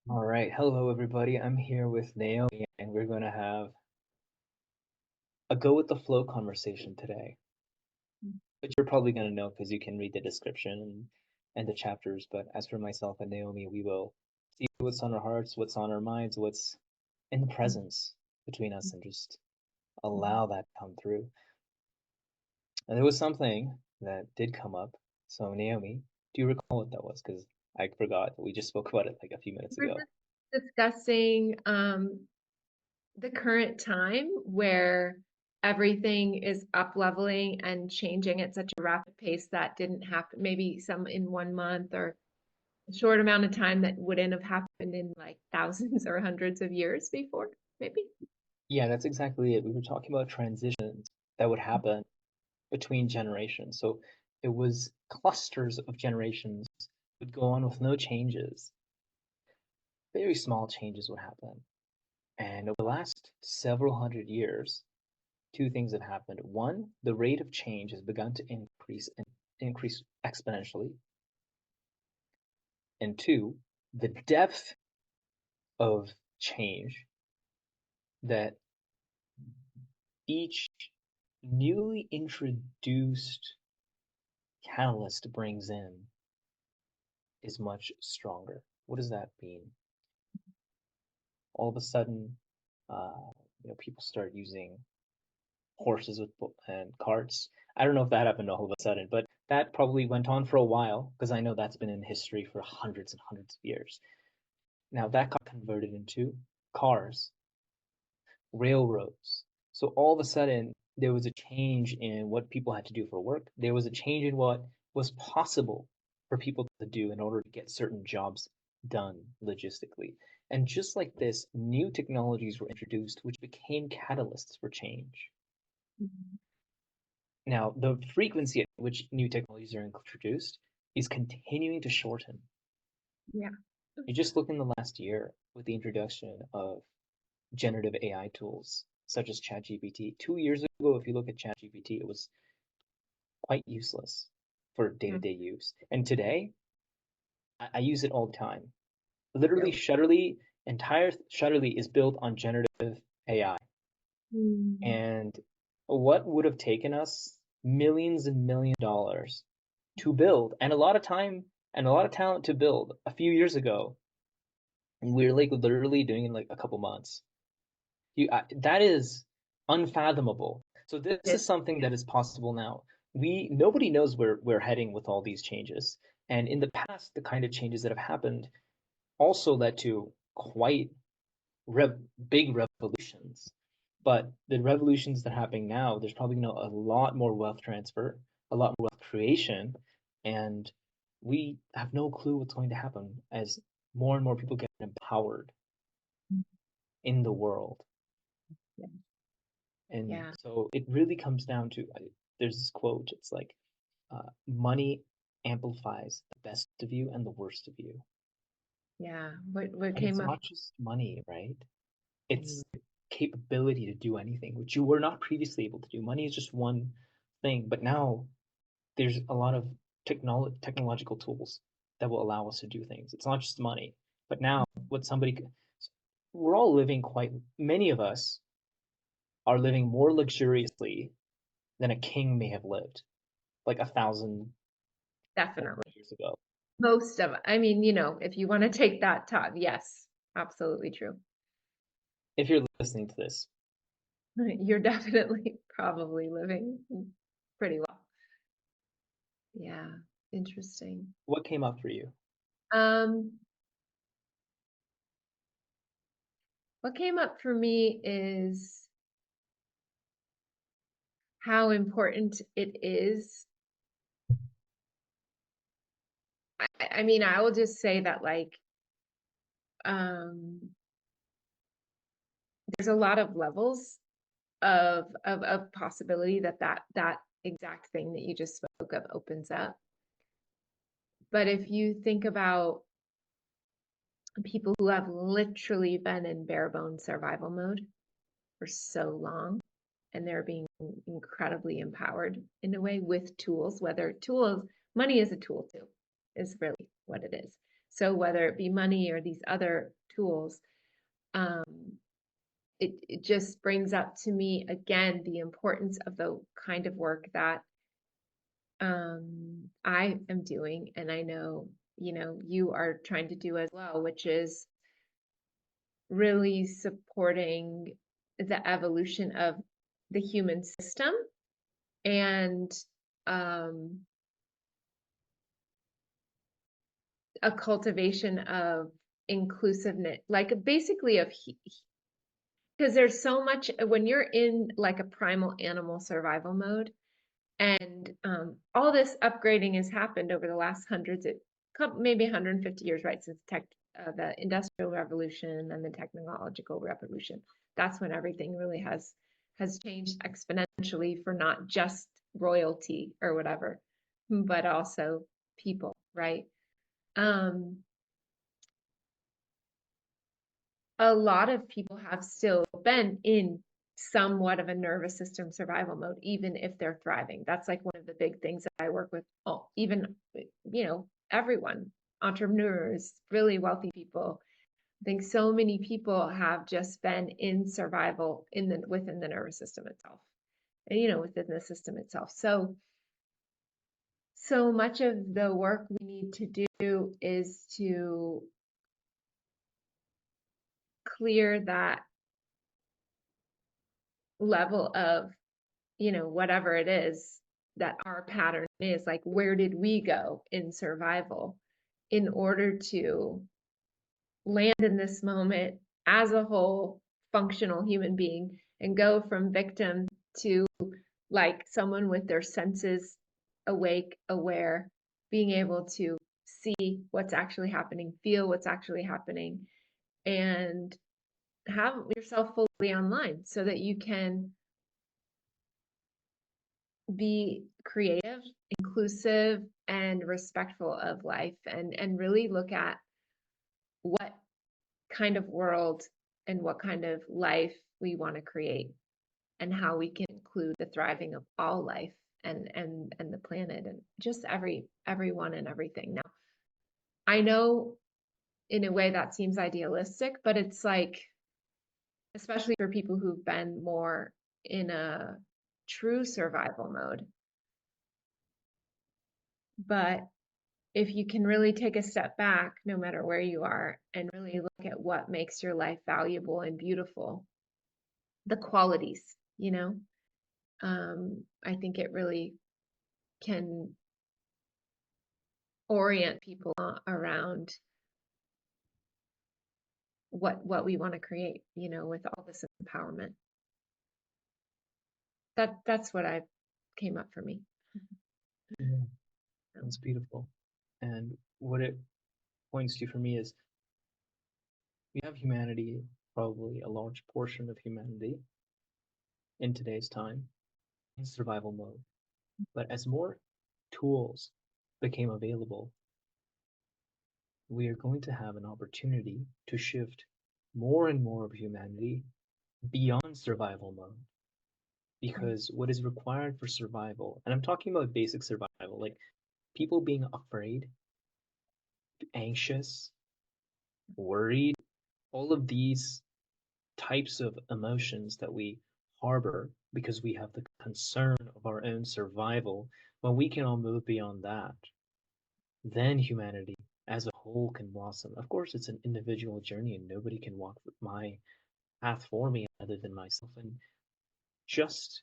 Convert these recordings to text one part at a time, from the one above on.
All right. Hello, everybody. I'm here with Naomi, and we're going to have a go with the flow conversation today, which you're probably going to know because you can read the description and the chapters. But as for myself and Naomi, we will see what's on our hearts, what's on our minds, what's in the presence between us, and just allow that to come through. And there was something that did come up. So, Naomi, do you recall what that was? Because I forgot. We just spoke about it like a few minutes We're ago. just discussing the current time where everything is up leveling and changing at such a rapid pace that didn't happen, maybe some in 1 month or a short amount of time that wouldn't have happened in like thousands or hundreds of years before, maybe. Yeah, that's exactly it. We were talking about transitions that would happen between generations. So it was clusters of generations would go on with no changes. Very small changes would happen. And over the last several hundred years, two things have happened. One, the rate of change has begun to increase and increase exponentially. And two, the depth of change that each newly introduced catalyst brings in is much stronger. What does that mean? All of a sudden, uh, people start using horses and carts. I don't know if that happened all of a sudden, but that probably went on for a while because I know that's been in history for hundreds and hundreds of years. Now that got converted into cars, railroads. So all of a sudden, there was a change in what people had to do for work. There was a change in what was possible for people to do in order to get certain jobs done logistically. And just like this, new technologies were introduced, which became catalysts for change. Mhm. Now, the frequency at which new technologies are introduced is continuing to shorten. Yeah. You just look in the last year with the introduction of generative AI tools such as ChatGPT. 2 years ago, if you look at ChatGPT, it was quite useless for Mhm. day-to-day use. And today, I use it all the time. Literally, Really. entire Shutterly is built on generative AI. Mm. And what would have taken us millions and millions of dollars to build, and a lot of time and a lot of talent to build a few years ago, we're like literally doing it in like a couple months. That is unfathomable. So this Yeah. is something that is possible now. Nobody knows where we're heading with all these changes. And in the past, the kind of changes that have happened also led to quite rev big revolutions. But the revolutions that are happening now, there's probably a lot more wealth transfer, a lot more wealth creation, and we have no clue what's going to happen as more and more people get empowered in the world. Yeah. And Yeah. so it really comes down to there's this quote, it's like, money amplifies the best of you and the worst of you. Yeah. What And it's came up? not just money, right? It's Mm. the capability to do anything, which you were not previously able to do. Money is just one thing, but now there's a lot of technological tools that will allow us to do things. It's not just money, but now what we're all living many of us are living more luxuriously than a king may have lived, like 1,400 Definitely. years ago. Most of, I mean, if you want to take that top, yes, absolutely true. If you're listening to this, You're definitely probably living pretty well. Yeah, interesting. what came up for you? Um, what came up for me is how important it is. I mean, I will just say that like um there's a lot of levels of possibility that exact thing that you just spoke of opens up. But if you think about people who have literally been in bare bones survival mode for so long and they're being incredibly empowered in a way with tools, whether tools, money is a tool too, is really what it is. So whether it be money or these other tools, um, it just brings up to me again the importance of the kind of work that I am doing, and I know, you are trying to do as well, which is really supporting the evolution of the human system and um, a cultivation of inclusiveness, like basically of because there's so much when you're in like a primal animal survival mode, and all this upgrading has happened over the last maybe 150 years, right? Since the Industrial Revolution and the technological revolution. That's when everything really has changed exponentially for not just royalty or whatever, but also people, right? Um, a lot of people have still been in somewhat of a nervous system survival mode, even if they're thriving. That's like one of the big things that I work with, even, everyone, entrepreneurs, really wealthy people. I think so many people have just been in survival within the nervous system itself, and, within the system itself. So much of the work we need to do is to clear that level of, whatever it is that our pattern is, like, where did we go in survival in order to land in this moment as a whole functional human being and go from victim to like someone with their senses awake, aware, being able to see what's actually happening, feel what's actually happening, and have yourself fully online so that you can be creative, inclusive, and respectful of life, and really look at what kind of world and what kind of life we want to create and how we can include the thriving of all life and the planet and just everyone and everything. Now, I know in a way that seems idealistic, but it's like, especially for people who've been more in a true survival mode. But if you can really take a step back, no matter where you are, and really look at what makes your life valuable and beautiful, the qualities, I think it really can orient people around what we want to create, with all this empowerment. That's what I came up for me. Yeah, that's beautiful. And what it points to for me is we have humanity, probably a large portion of humanity in today's time, in survival mode. But as more tools became available, we are going to have an opportunity to shift more and more of humanity beyond survival mode. Because what is required for survival, and I'm talking about basic survival, like people being afraid, anxious, worried, all of these types of emotions that we harbor because we have the concern of our own survival, when we can all move beyond that, then humanity as a whole can blossom. Of course, it's an individual journey and nobody can walk my path for me other than myself. And just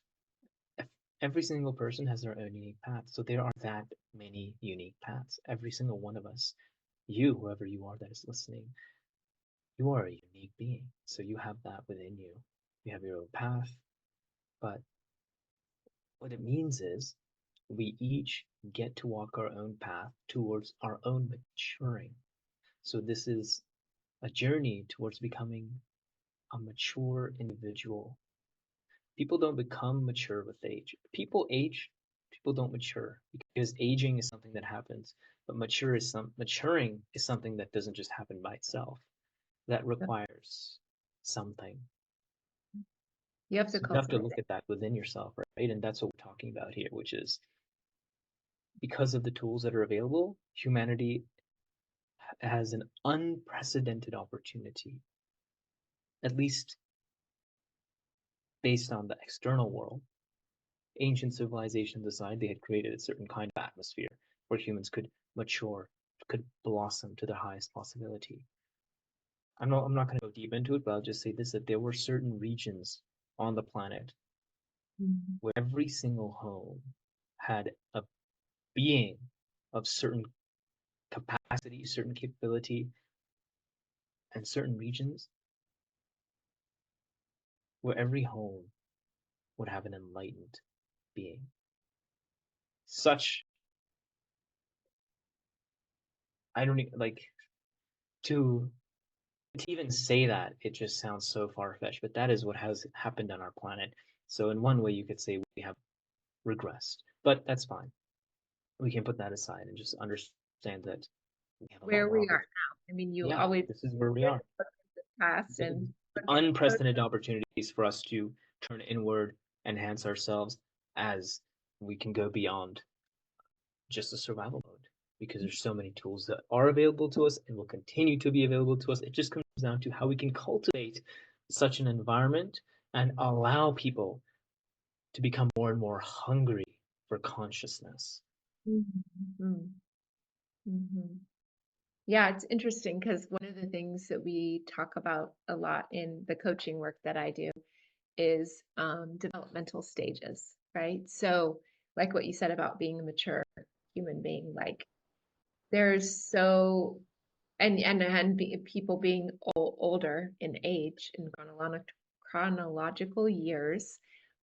every single person has their own unique path. So there are that many unique paths. Every single one of us, you, whoever you are that is listening, you are a unique being. So you have that within you. You have your own path. But what it means is we each get to walk our own path towards our own maturing. So this is a journey towards becoming a mature individual. People don't become mature with age. People age, people don't mature because aging is something that happens, but maturing is something that doesn't just happen by itself. That requires something. You have to So you have to cultivate look it. at that within yourself, right? And that's what we're talking about here, which is because of the tools that are available, humanity has an unprecedented opportunity, at least based on the external world. Ancient civilizations aside, they had created a certain kind of atmosphere where humans could mature, could blossom to their highest possibility. I'm not going to go deep into it, but I'll just say this, that there were certain regions on the planet where every single home had a being of certain capacity, certain capability, and certain regions where every home would have an enlightened being. Such, I don't like to even say that, it just sounds so far-fetched, but that is what has happened on our planet. So in one way, you could say we have regressed, but that's fine. We can put that aside and just understand that we have a lot Where more we are opportunity. now. I mean, you Yeah, always this is where we are. past and Unprecedented opportunities for us to turn inward, enhance ourselves as we can go beyond just a survival mode because there's so many tools that are available to us and will continue to be available to us. It just comes down to how we can cultivate such an environment and allow people to become more and more hungry for consciousness. Mhm. Mhm. Yeah, it's interesting because one of the things that we talk about a lot in the coaching work that I do is developmental stages, right? So, like what you said about being a mature human being, like there's so people being older in age in chronological years,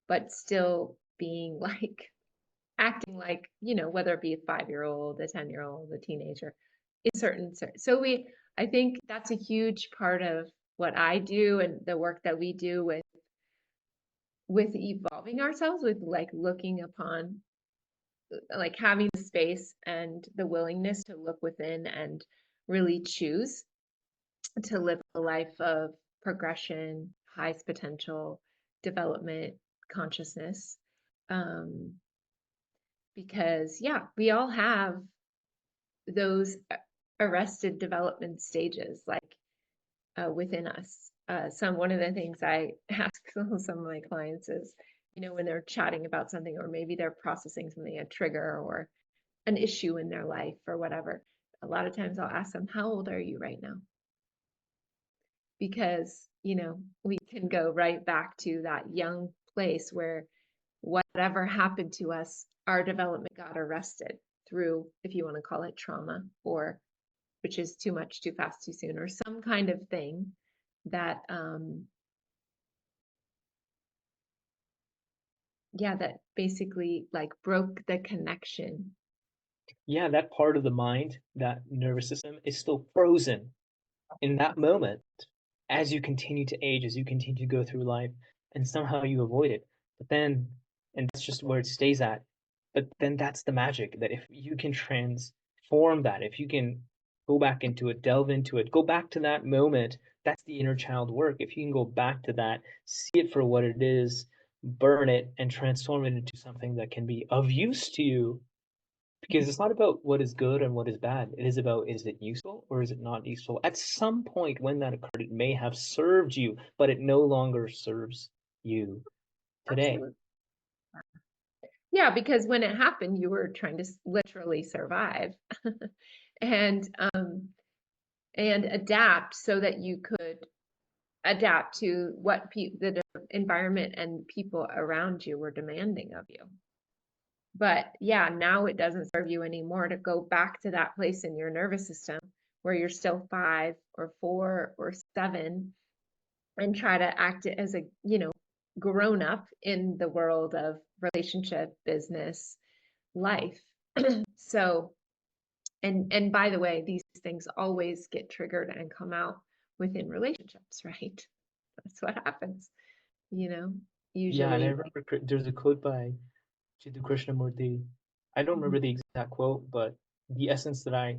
but still being like acting like, whether it be a 5-year-old, a 10-year-old, a teenager, in so I think that's a huge part of what I do and the work that we do with evolving ourselves, with like looking upon, like having the space and the willingness to look within and really choose to live a life of progression, highest potential, development, consciousness. Um, because yeah, we all have those arrested development stages, like within us. One of the things I ask some of my clients is, when they're chatting about something, or maybe they're processing something, a trigger or an issue in their life or whatever. A lot of times I'll ask them, how old are you right now? Because, we can go right back to that young place where whatever happened to us, our development got arrested through, if you want to call it trauma, or which is too much, too fast, too soon, or some kind of thing that, yeah, that basically like broke the connection. Yeah, that part of the mind, that nervous system, is still frozen in that moment as you continue to age, as you continue to go through life, and somehow you avoid it. But then, and that's just where it stays at. But then that's the magic, that if you can transform that, if you can go back into it, delve into it, go back to that moment, that's the inner child work. If you can go back to that, see it for what it is, burn it, and transform it into something that can be of use to you, because it's not about what is good and what is bad. It is about, is it useful or is it not useful? At some point when that occurred, it may have served you, but it no longer serves you today. Absolutely. Yeah, because when it happened, you were trying to literally survive and adapt so that you could adapt to what the environment and people around you were demanding of you. But yeah, now it doesn't serve you anymore to go back to that place in your nervous system where you're still 5 or 4 or 7 and try to act it as a, grown up in the world of relationship, business, life. So, and by the way, these things always get triggered and come out within relationships, right? That's what happens, Yeah, and I usually. remember there's a quote by Chidu Krishnamurti. I don't remember the exact quote, but the essence that I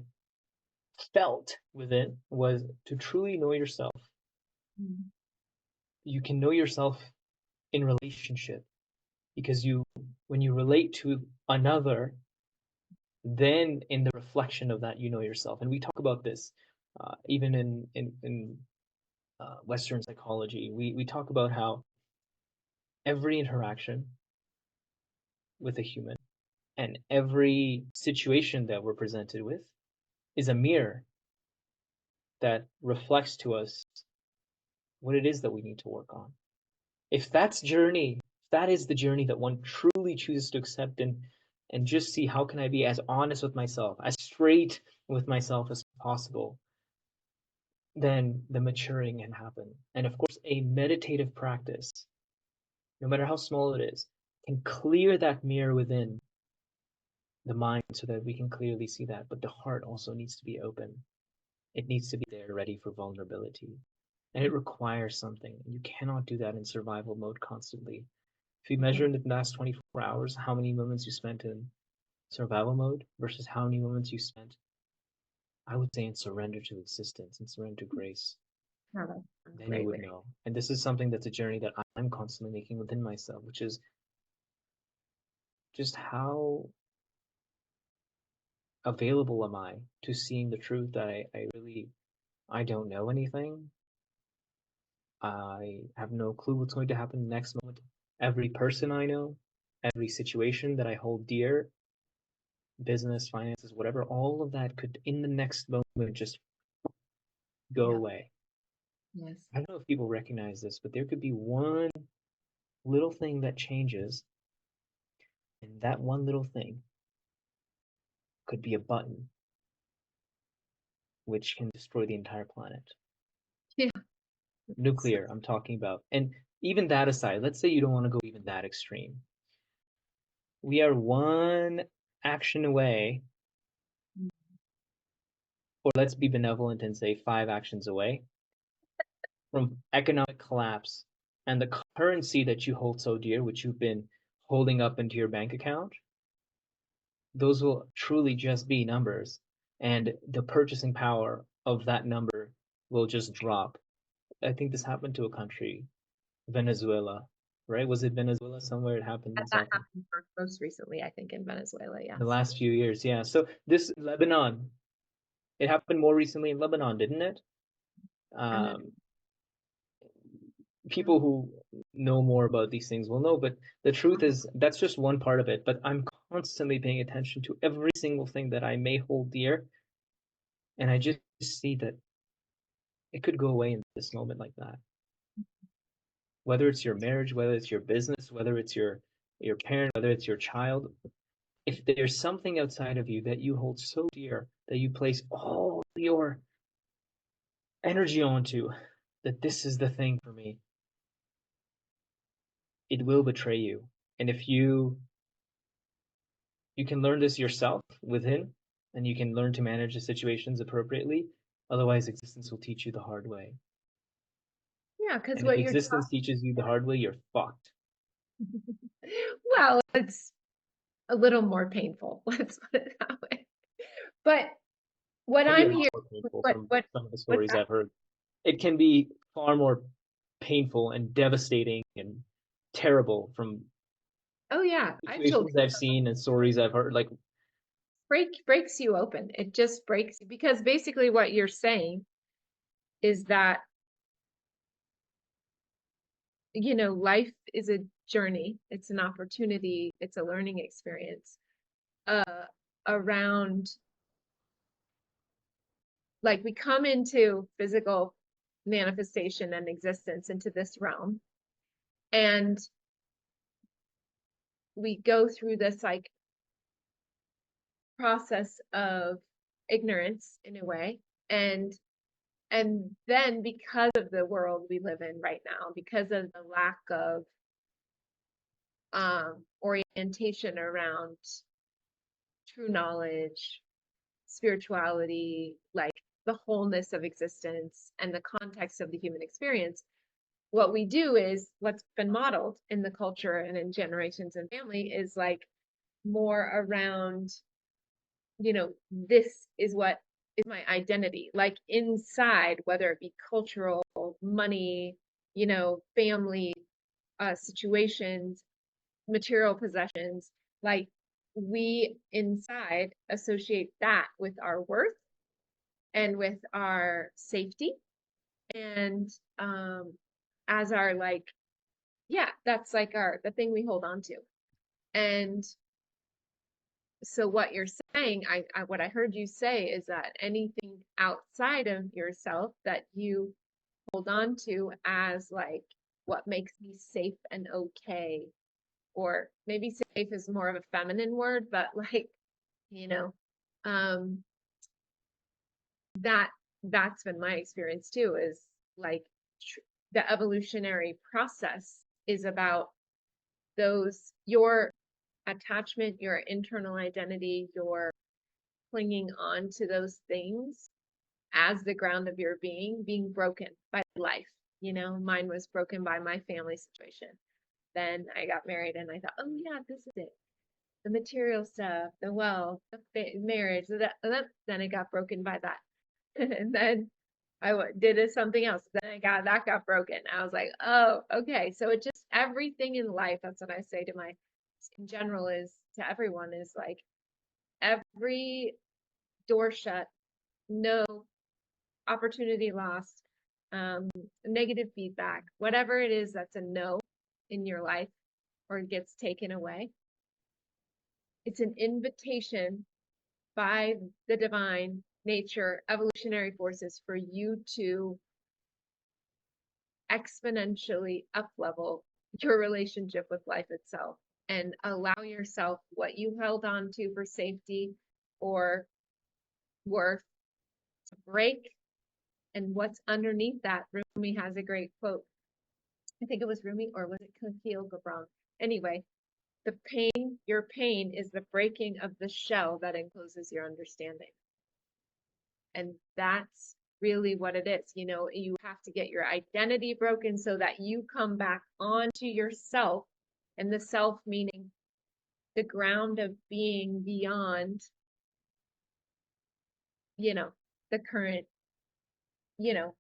felt with it was to truly know yourself. Mhm. You can know yourself in relationship because when you relate to another, then in the reflection of that, you know yourself. And we talk about this even in Western psychology. We talk about how every interaction with a human and every situation that we're presented with is a mirror that reflects to us what it is that we need to work on. If that is the journey that one truly chooses to accept and just see how can I be as honest with myself, as straight with myself as possible, then the maturing can happen. And of course, a meditative practice, no matter how small it is, can clear that mirror within the mind so that we can clearly see that. But the heart also needs to be open. It needs to be there ready for vulnerability. And it requires something. You cannot do that in survival mode constantly. If you measure in the last 24 hours how many moments you spent in survival mode versus how many moments you spent, I would say, in surrender to existence and surrender to grace, Yeah, that's a then you great would way. know. And this is something that's a journey that I'm constantly making within myself, which is just how available am I to seeing the truth that I don't know anything. I have no clue what's going to happen next moment. Every person I know, every situation that I hold dear, business, finances, whatever, all of that could in the next moment just go Yeah. away. Yes. I don't know if people recognize this, but there could be one little thing that changes, and that one little thing could be a button which can destroy the entire planet. Yeah. So, Nuclear, I'm talking about. And even that aside, let's say you don't want to go even that extreme. We are one action away, or let's be benevolent and say 5 actions away from economic collapse. And the currency that you hold so dear, which you've been holding up into your bank account, those will truly just be numbers. And the purchasing power of that number will just drop. I think this happened to a country, Venezuela, right? Was it Venezuela? Somewhere it happened in that South happened most recently, I think, in Venezuela. the Yes. last few years. Yeah. So this Lebanon, it happened more recently in Lebanon, didn't it? And then, Um, um, People who know more about these things will know, but the truth is that's just one part of it. But I'm constantly paying attention to every single thing that I may hold dear, and I just see that it could go away in this moment like that. Whether it's your marriage, whether it's your business, whether it's your parent, whether it's your child, if there's something outside of you that you hold so dear that you place all your energy onto, that this is the thing for me, it will betray you. And if you can learn this yourself within, and you can learn to manage the situations appropriately. Otherwise, existence will teach you the hard way. yeah, because And if what you're existence teaches you the hard way, you're fucked. well, it's a little more painful. Let's put it that way. But what It can be a I'm lot hearing, more painful what from what some of the what's stories that? I've heard. It can be far more painful and devastating and terrible from Oh yeah, I've told situations I've seen and stories I've heard. Like, breaks you open. It just breaks you because basically what you're saying is that life is a journey. It's an opportunity. It's a learning experience. Uh, around like we come into physical manifestation and existence into this realm, and we go through this like process of ignorance in a way, and then because of the world we live in right now, because of the lack of orientation around true knowledge, spirituality, like the wholeness of existence and the context of the human experience, what we do is what's been modeled in the culture and in generations and family is like more around, this is what is my identity, like inside, whether it be cultural, money, family situations, material possessions, like we inside associate that with our worth and with our safety and as our like, yeah, that's like the thing we hold on to. And so what you're saying, what I heard you say is that anything outside of yourself that you hold on to as like what makes me safe and okay, or maybe safe is more of a feminine word, but like, you know, um, that that's been my experience too, is like the evolutionary process is about those, your attachment, your internal identity, your clinging on to those things as the ground of your being broken by life. You know, mine was broken by my family situation. Then I got married and I thought, oh yeah, this is it. The material stuff, the wealth, the marriage, then it got broken by that. And then did something else. Then that got broken. I was like, oh, okay. So it just, everything in life, that's what I say to my, in general, is to everyone, is like every door shut, no opportunity lost, negative feedback, whatever it is that's a no in your life or gets taken away. It's an invitation by the divine nature, evolutionary forces, for you to exponentially up-level your relationship with life itself and allow yourself what you held on to for safety or worth to break. And what's underneath that, Rumi has a great quote. I think it was Rumi, or was it Khalil Gibran? Anyway, your pain is the breaking of the shell that encloses your understanding. And that's really what it is. You know, you have to get your identity broken so that you come back onto yourself, and the self meaning the ground of being beyond, you know, the current, you know,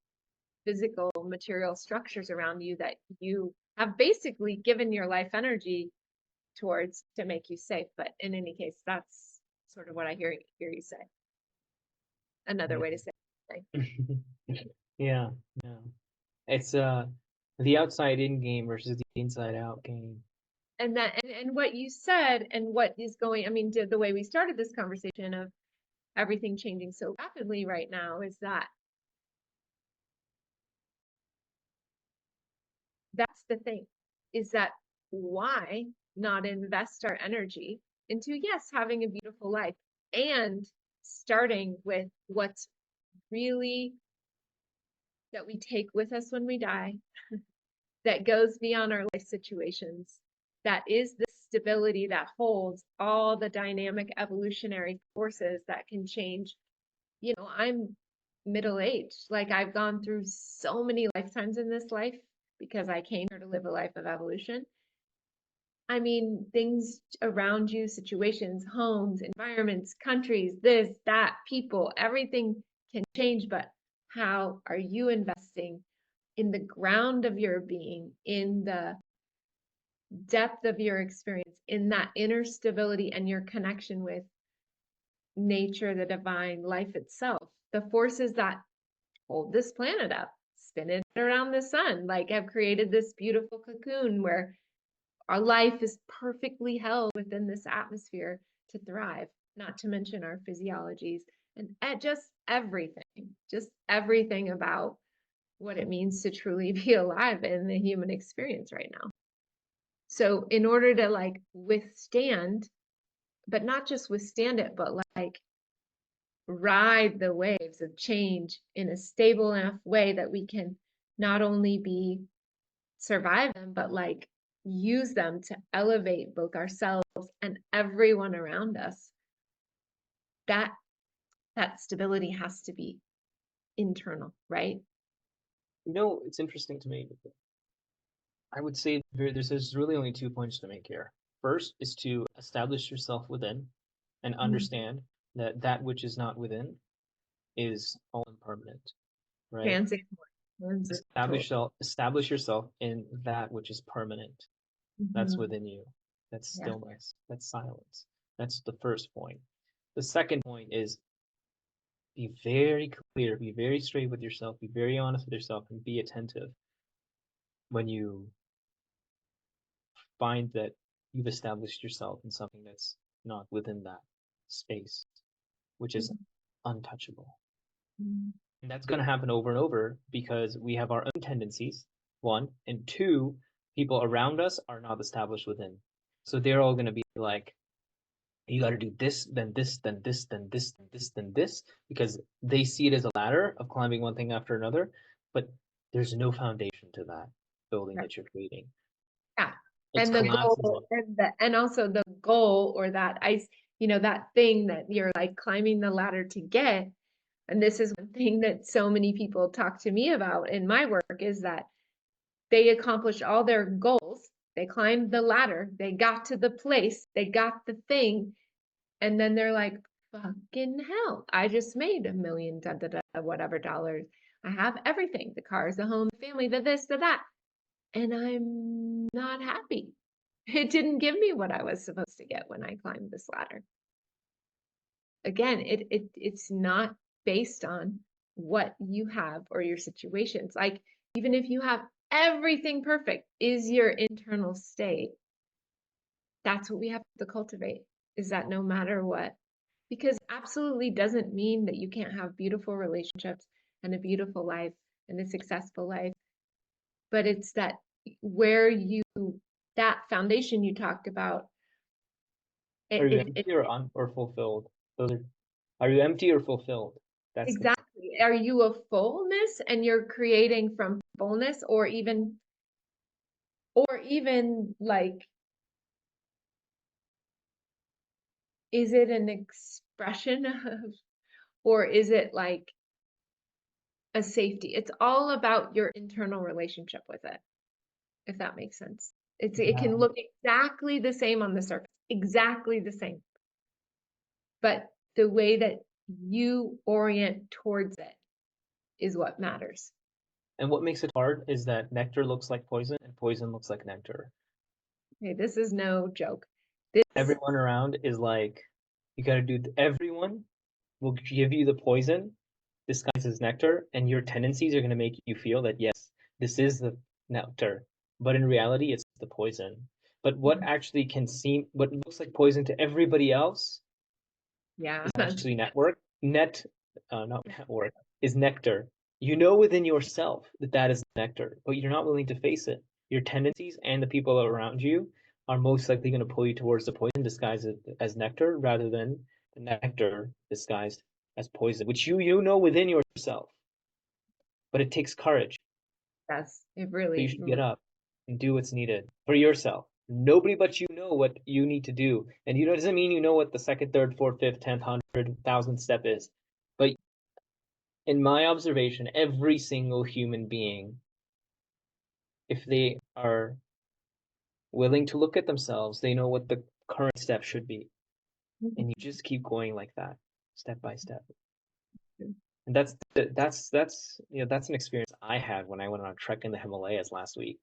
physical material structures around you that you have basically given your life energy towards to make you safe. But in any case, that's sort of what I hear you say. Another way to say it. Yeah, yeah. It's the outside in game versus the inside out game. And that, and what you said, and what is going, I mean, the way we started this conversation of everything changing so rapidly right now, is that that's the thing, is that why not invest our energy into, yes, having a beautiful life, and starting with what's really that we take with us when we die, that goes beyond our life situations, that is the stability that holds all the dynamic evolutionary forces that can change. You know, I'm middle-aged. Like, I've gone through so many lifetimes in this life because I came here to live a life of evolution. I mean, things around you, situations, homes, environments, countries, this, that, people, everything can change, but how are you investing in the ground of your being, in the depth of your experience, in that inner stability and your connection with nature, the divine, life itself, the forces that hold this planet up, spin it around the sun, like have created this beautiful cocoon where our life is perfectly held within this atmosphere to thrive, not to mention our physiologies and just everything about what it means to truly be alive in the human experience right now. So in order to like withstand, but not just withstand it, but like ride the waves of change in a stable enough way that we can not only be survive them, but like use them to elevate both ourselves and everyone around us. That stability has to be internal, right? You know, it's interesting to me. I would say there's really only 2 points to make here. First is to establish yourself within and understand that that which is not within is all impermanent, right? Establish yourself in that which is permanent. That's within you. That's Yeah. stillness. That's silence. That's the first point. The second point is be very clear, be very straight with yourself, be very honest with yourself, and be attentive when you find that you've established yourself in something that's not within that space, which is untouchable. Mm-hmm. And that's going to happen over and over because we have our own tendencies, one, and two, people around us are not established within. So they're all going to be like, you got to do this, then this, then this, then this, then this, then this, because they see it as a ladder of climbing one thing after another, but there's no foundation to that building Right. that you're creating. Yeah. It's And the collapses. goal and also the goal or that that thing that you're like climbing the ladder to get. And this is one thing that so many people talk to me about in my work is that they accomplished all their goals. They climbed the ladder. They got to the place. They got the thing. And then they're like, fucking hell, I just made $1 million, whatever dollars. I have everything, the cars, the home, the family, the this, the that. And I'm not happy. It didn't give me what I was supposed to get when I climbed this ladder. Again, it's not based on what you have or your situations. Like, even if you have everything perfect, is your internal state. That's what we have to cultivate, is that no matter what, because absolutely doesn't mean that you can't have beautiful relationships and a beautiful life and a successful life, but it's that where that foundation you talked about. Are you empty or fulfilled? Are you empty or fulfilled? That's the Exactly. Are you a fullness and you're creating from fullness, or even like, is it an expression of, or is it like a safety? It's all about your internal relationship with it, if that makes sense. It can look exactly the same on the surface, exactly the same. But the way that you orient towards it is what matters. And what makes it hard is that nectar looks like poison and poison looks like nectar. Okay, this is no joke. Everyone around is like, you gotta do, everyone will give you the poison disguised as nectar, and your tendencies are gonna make you feel that, yes, this is the nectar. But in reality, it's the poison. But what actually what looks like poison to everybody else Yeah, is actually not network, is nectar. You know within yourself that that is nectar, but you're not willing to face it. Your tendencies and the people around you are most likely going to pull you towards the poison disguised as nectar rather than the nectar disguised as poison, which you know within yourself. But it takes courage. yes, it So you really. should get up and do what's needed for yourself. Nobody but you know what you need to do. And you know, it doesn't mean you know what the second, third, fourth, fifth, 10th, 100,000th step is. But in my observation, every single human being, if they are willing to look at themselves, they know what the current step should be. And you just keep going like that, step by step. And that's an experience I had when I went on a trek in the Himalayas last week.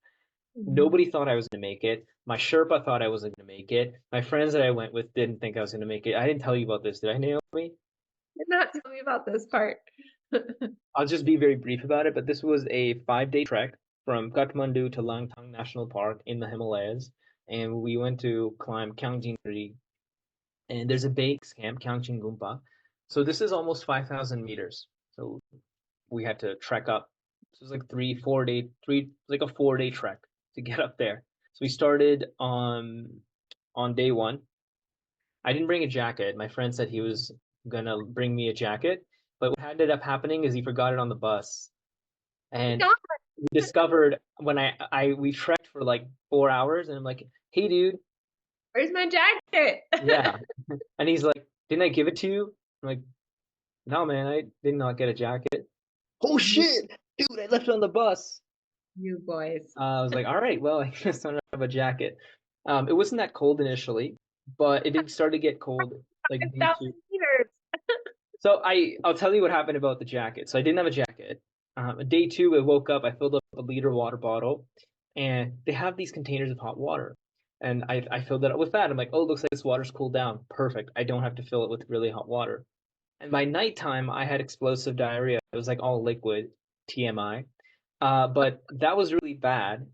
Nobody thought I was going to make it. My Sherpa thought I wasn't going to make it. My friends that I went with didn't think I was going to make it. I didn't tell you about this, did I, Naomi? Did not tell me about this part. I'll just be very brief about it, but this was a 5-day trek from Kathmandu to Langtang National Park in the Himalayas, and we went to climb Kyangjin, and there's a base camp, Kyangjin Gumpa. So this is almost 5,000 meters. So we had to trek up. This was like like a 4-day trek to get up there. So we started on day one. I didn't bring a jacket. My friend said he was gonna bring me a jacket, but what ended up happening is he forgot it on the bus. And God, we discovered when we trekked for like 4 hours, and I'm like, "Hey, dude, where's my jacket? yeah." And he's like, "Didn't I give it to you?" I'm like, "No, man, I did not get a jacket." Oh shit, dude, I left it on the bus. You boys. I was like, "All right, well, I guess I don't have a jacket." It wasn't that cold initially, but it did start to get cold like day 2. 1,000 meters. So I'll tell you what happened about the jacket. So I didn't have a jacket. Day 2, I woke up, I filled up a liter water bottle, and they have these containers of hot water. And I filled it up with that. I'm like, oh, looks like this water's cooled down. Perfect. I don't have to fill it with really hot water. And by nighttime, I had explosive diarrhea. It was like all liquid, TMI. But that was really bad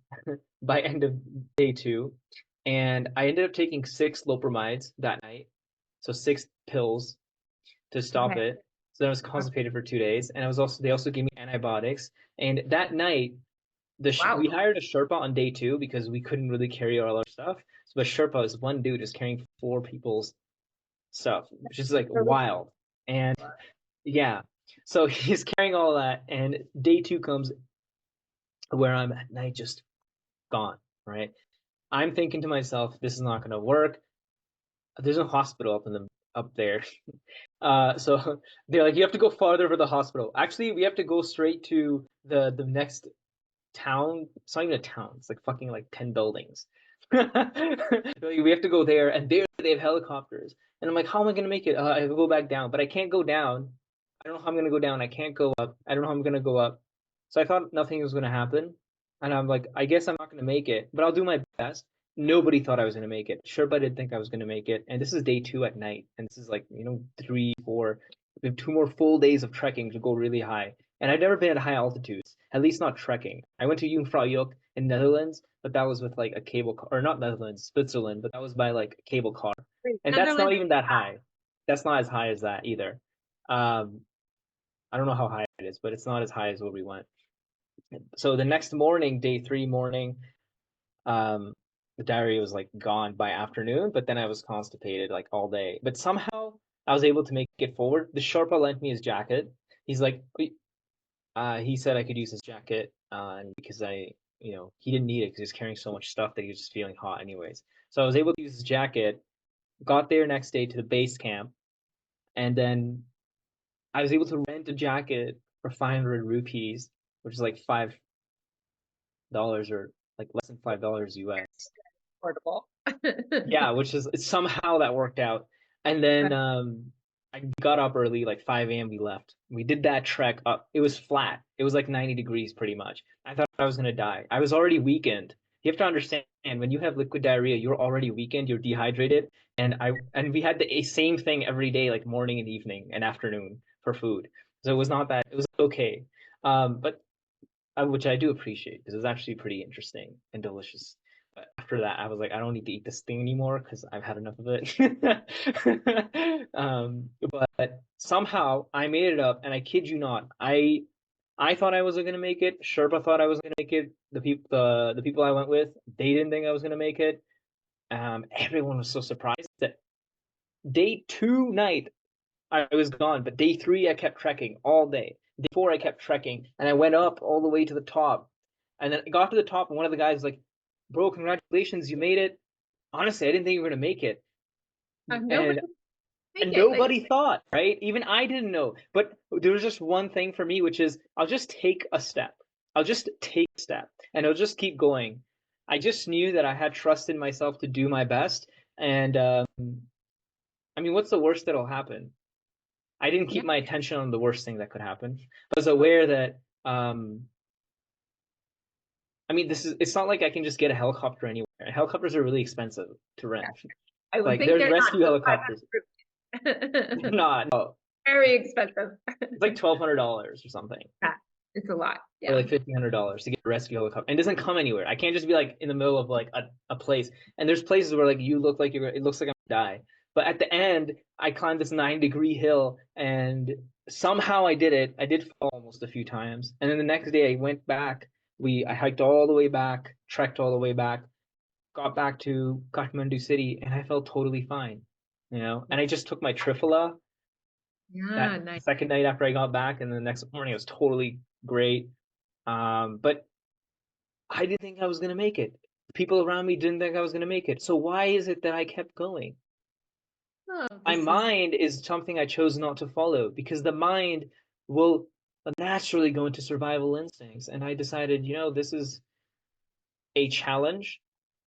by end of day two. And I ended up taking 6 lopramides that night. So 6 pills to stop Okay. it. So then I was constipated for 2 days. And they also gave me antibiotics. And that night, Wow. we hired a Sherpa on day two because we couldn't really carry all our stuff. So the Sherpa is one dude just carrying 4 people's stuff, which is like wild. And yeah, so he's carrying all that, and day two comes where I'm at night just gone, right? I'm thinking to myself, this is not going to work. There's no hospital up there. So they're like, you have to go farther for the hospital. Actually, we have to go straight to the next town. It's not even a town. It's like fucking like 10 buildings. Like, we have to go there, and there they have helicopters. And I'm like, how am I gonna make it? I go back down, but I can't go down. I don't know how I'm gonna go down. I can't go up. I don't know how I'm gonna go up. So I thought nothing was gonna happen, and I'm like, I guess I'm not gonna make it, but I'll do my best. Nobody thought I was gonna make it. Sure, but I didn't think I was gonna make it. And this is day two at night, and this is like 3, 4. We have 2 more full days of trekking to go really high. And I've never been at high altitudes, at least not trekking. I went to Jungfraujoch in Netherlands, but that was with like a cable car, or not Netherlands, Switzerland, but that was by like a cable car. Wait, And that's not Netherlands. even that high. That's not as high as that either. Um, I don't know how high it is, but it's not as high as where we went. So the next morning, day three morning, um, the diarrhea was like gone by afternoon, but then I was constipated like all day. But somehow I was able to make it forward. The Sherpa lent me his jacket. He's like, he said I could use his jacket, and because he didn't need it because he was carrying so much stuff that he was just feeling hot anyways. So I was able to use his jacket. Got there next day to the base camp, and then I was able to rent a jacket for 500 rupees, which is like $5 or like less than $5 US. Portable. Yeah, which is somehow that worked out. And then I got up early, like 5 a.m. We left. We did that trek up. It was flat. It was like 90 degrees pretty much. I thought I was gonna die. I was already weakened. You have to understand when you have liquid diarrhea, you're already weakened, you're dehydrated. And we had the same thing every day, like morning and evening and afternoon for food. So it was not that it was okay. But which I do appreciate because it was actually pretty interesting and delicious. But after that, I was like, I don't need to eat this thing anymore because I've had enough of it. But somehow I made it up, and I kid you not, I thought I wasn't gonna make it. Sherpa thought I was gonna make it. The people I went with, they didn't think I was gonna make it. Everyone was so surprised that day two night I was gone, but day three I kept trekking all day. Day four I kept trekking, and I went up all the way to the top. And then I got to the top, and one of the guys was like, "Bro, congratulations, you made it." Honestly, I didn't think you were gonna make it, Nobody and make and it. Like, nobody thought, right? Even I didn't know. But there was just one thing for me, which is I'll just take a step. I'll just take a step, and I'll just keep going. I just knew that I had trust in myself to do my best, and I mean, what's the worst that'll happen? I didn't yeah, keep my attention on the worst thing that could happen. I was aware that I mean it's not like I can just get a helicopter anywhere. Helicopters are really expensive to rent. I would Like think there's they're not rescue just helicopters. 500. They're not. No. Very expensive. It's like $1,200 or something. Yeah, it's a lot. Or Yeah. like $1,500 to get a rescue helicopter. And it doesn't come anywhere. I can't just be like in the middle of like a place. And there's places where like you look like it looks like I'm gonna die. But at the end, I climbed this 9-degree hill, and somehow I did it. I did fall almost a few times. And then the next day I went back. I hiked all the way back, trekked all the way back, got back to Kathmandu city, and I felt totally fine. And I just took my Triphala that Yeah, nice. second night after I got back, and the next morning it was totally great. But I didn't think I was gonna make it. People around me didn't think I was gonna make it. So why is it that I kept going? Oh, My this is mind is something I chose not to follow because the mind will naturally go into survival instincts. And I decided, this is a challenge.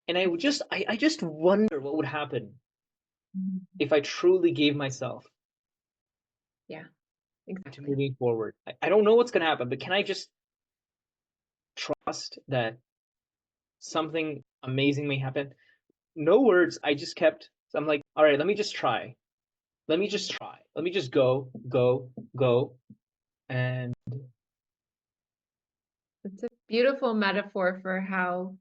And I just wonder what would happen if I truly gave myself yeah, to exactly. moving forward. I don't know what's gonna happen, but can I just trust that something amazing may happen? no words. I just kept. I'm like, all right, let me just try. Let me just try. Let me just go, go, go, and It's a beautiful metaphor for how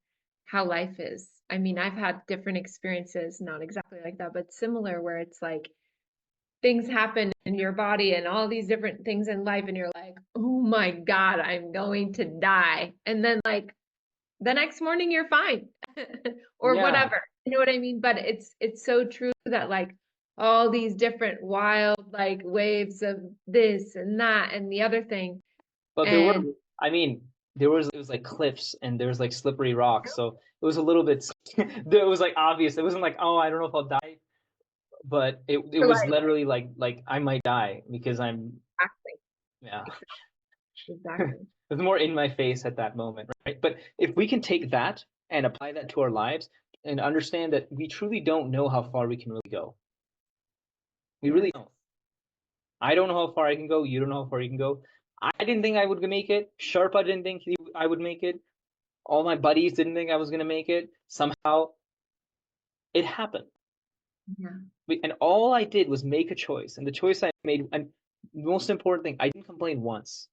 life is. I mean, I've had different experiences, not exactly like that, but similar, where it's like things happen in your body and all these different things in life, and you're like, oh my God, I'm going to die. And then like the next morning you're fine. Or yeah. whatever. You know what I mean? But it's so true that like all these different wild like waves of this and that and the other thing. But there were, And I mean, there was it was like cliffs and there was like slippery rocks, so it was a little bit. It was like obvious. It wasn't like, oh, I don't know if I'll die, but it you're was like, literally like I might die because I'm exactly, yeah. exactly. It was more in my face at that moment, right? But if we can take that and apply that to our lives and understand that we truly don't know how far we can really go. We really Yes. don't. I don't know how far I can go. You don't know how far you can go. I didn't think I would make it. Sharpa didn't think I would make it. All my buddies didn't think I was going to make it. Somehow it happened. Yeah. And all I did was make a choice. And the choice I made, and the most important thing, I didn't complain once,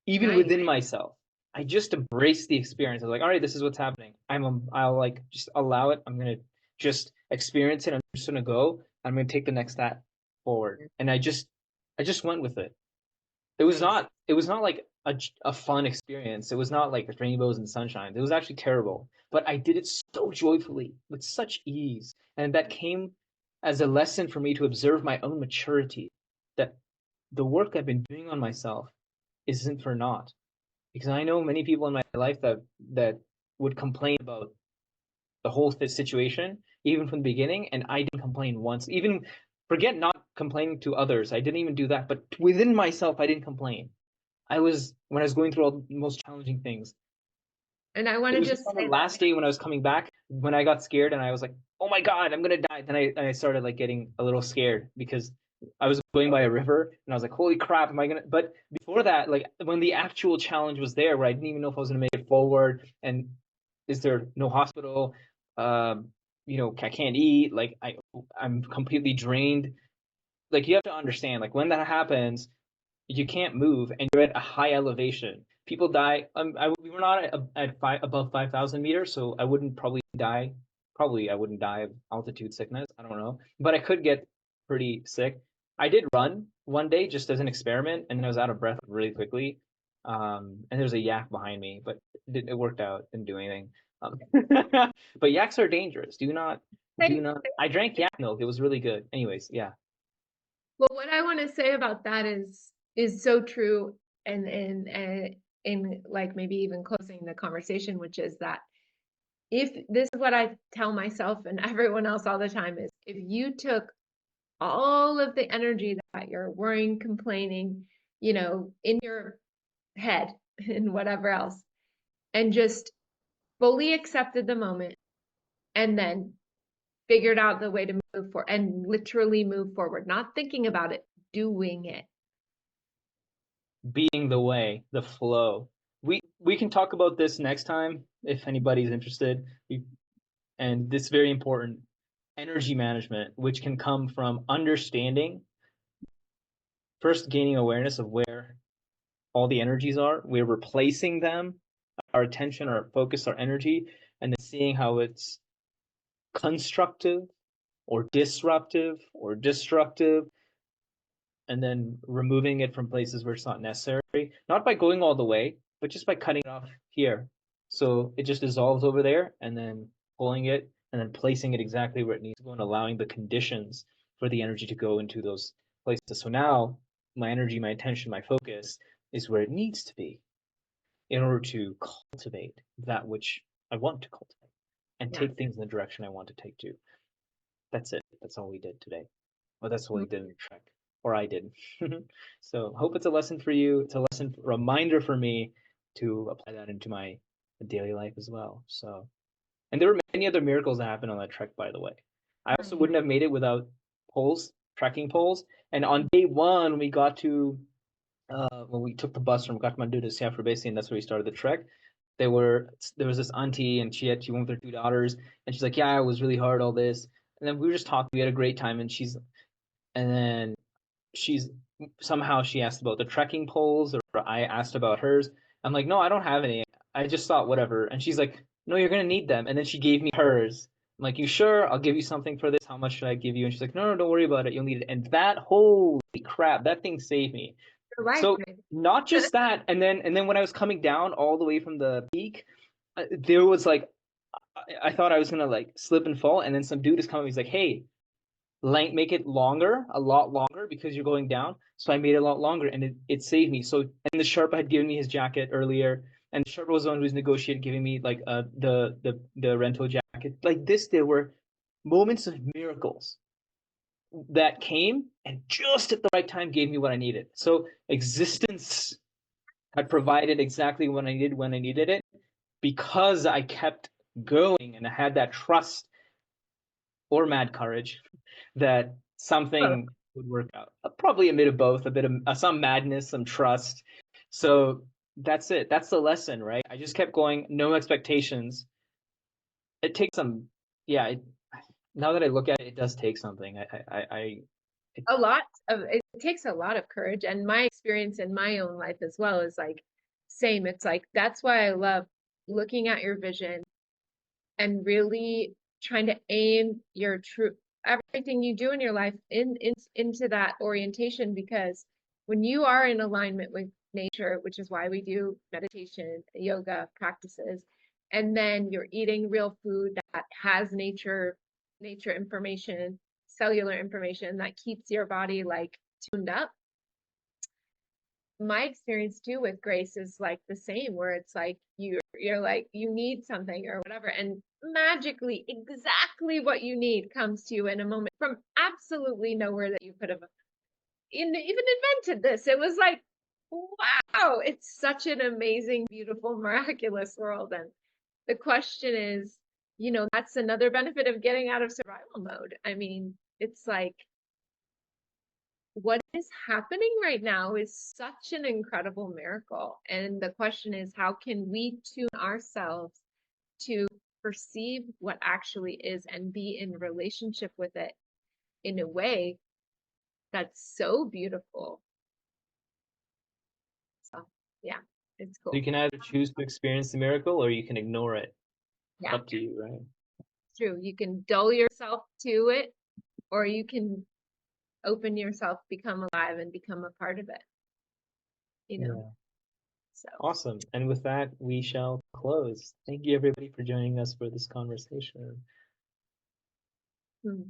even Nice. within myself. I just embraced the experience. I was like, all right, this is what's happening. I'll like just allow it. I'm going to just experience it. I'm just going to go. I'm going to take the next step forward. And I just went with it. Nice. It was not like a fun experience. It was not like rainbows and sunshine. It was actually terrible. But I did it so joyfully, with such ease. And that came as a lesson for me to observe my own maturity, that the work I've been doing on myself isn't for naught. Because I know many people in my life that would complain about the whole situation, even from the beginning, and I didn't complain once. Even forget not complaining to others. I didn't even do that. But within myself, I didn't complain. I was when I was going through all the most challenging things. And I want It to was just just on the say, last day when I was coming back, when I got scared and I was like, "Oh my God, I'm gonna die!" Then I started like getting a little scared because I was going by a river and I was like, "Holy crap, am I gonna?" But before that, like when the actual challenge was there, where I didn't even know if I was gonna make it forward, and is there no hospital? Um, I can't eat. Like I'm completely drained. Like you have to understand, like when that happens, you can't move and you're at a high elevation. People die. We were not above 5,000 meters, so I wouldn't probably die. Probably I wouldn't die of altitude sickness. I don't know, but I could get pretty sick. I did run one day just as an experiment, and then I was out of breath really quickly. And there's a yak behind me, but it worked out. Didn't do anything. Um, but yaks are dangerous. Do not. I drank yak milk. It was really good. Anyways, yeah. well, what I want to say about that is so true, and in like maybe even closing the conversation, which is that if this is what I tell myself and everyone else all the time is if you took all of the energy that you're worrying, complaining, in your head and whatever else, and just fully accepted the moment and then figured out the way to move forward and literally move forward, not thinking about it, doing it. Being the way, the flow. We can talk about this next time if anybody's interested. And this is very important, energy management, which can come from understanding, first gaining awareness of where all the energies are. We're replacing them, our attention, our focus, our energy, and then seeing how it's constructive or disruptive or destructive, and then removing it from places where it's not necessary, not by going all the way, but just by cutting it off here. So it just dissolves over there and then pulling it and then placing it exactly where it needs to go and allowing the conditions for the energy to go into those places. So now my energy, my attention, my focus is where it needs to be in order to cultivate that which I want to cultivate and Yeah. take things in the direction I want to take to. That's it. That's all we did today. Well, that's what he did in the trek, or I did. So hope it's a lesson for you. It's a lesson, reminder for me to apply that into my daily life as well. So, and there were many other miracles that happened on that trek, by the way. I also Right. wouldn't have made it without poles, trekking poles. And on day one, we got to when we took the bus from Kathmandu to Siaphir Basin, that's where we started the trek. there was this auntie, and she went with her two daughters, and she's like, yeah, it was really hard, all this. And then we were just talking, we had a great time, and then she's somehow she asked about the trekking poles, or I asked about hers. I'm like, no, I don't have any. I just thought whatever. And she's like, no, you're gonna need them. And then she gave me hers. I'm like, you sure? I'll give you something for this. How much should I give you? And she's like, no, no, don't worry about it. You'll need it. And that, holy crap, that thing saved me. Your life, So maybe. not just that, and then when I was coming down all the way from the peak, there was like I thought I was gonna like slip and fall, and then some dude is coming. He's like, hey, make it longer, a lot longer, because you're going down. So I made it a lot longer, and it saved me. So, and the Sherpa had given me his jacket earlier, and the Sherpa was the one who was negotiating, giving me like the rental jacket. Like this, there were moments of miracles that came and just at the right time gave me what I needed. So existence had provided exactly what I needed when I needed it, because I kept going and I had that trust or mad courage that Oh, something would work out. Probably a bit of both, a bit of some madness, some trust. So that's it. That's the lesson, right? I just kept going, no expectations. It takes some, yeah. Now that I look at it, it does take something. It, a lot of it takes a lot of courage, and my experience in my own life as well is like same. It's like that's why I love looking at your vision and really trying to aim your true everything you do in your life into that orientation, because when you are in alignment with nature, which is why we do meditation, yoga practices, and then you're eating real food that has nature information, cellular information that keeps your body like tuned up. My experience too with grace is like the same, where it's like you're like you need something or whatever, and magically exactly what you need comes to you in a moment from absolutely nowhere that you could have even invented this. It was like, wow, it's such an amazing, beautiful, miraculous world. And the question is, that's another benefit of getting out of survival mode. I mean, it's like what is happening right now is such an incredible miracle. And the question is, how can we tune ourselves to perceive what actually is and be in relationship with it in a way that's so beautiful? So, yeah, it's so you cool. can either choose to experience the miracle or you can ignore it. It's Yeah, up to you, right? true. You can dull yourself to it, or you can open yourself, become alive, and become a part of it, you know? Yeah. So. Awesome. And with that, we shall close. Thank you, everybody, for joining us for this conversation. Hmm.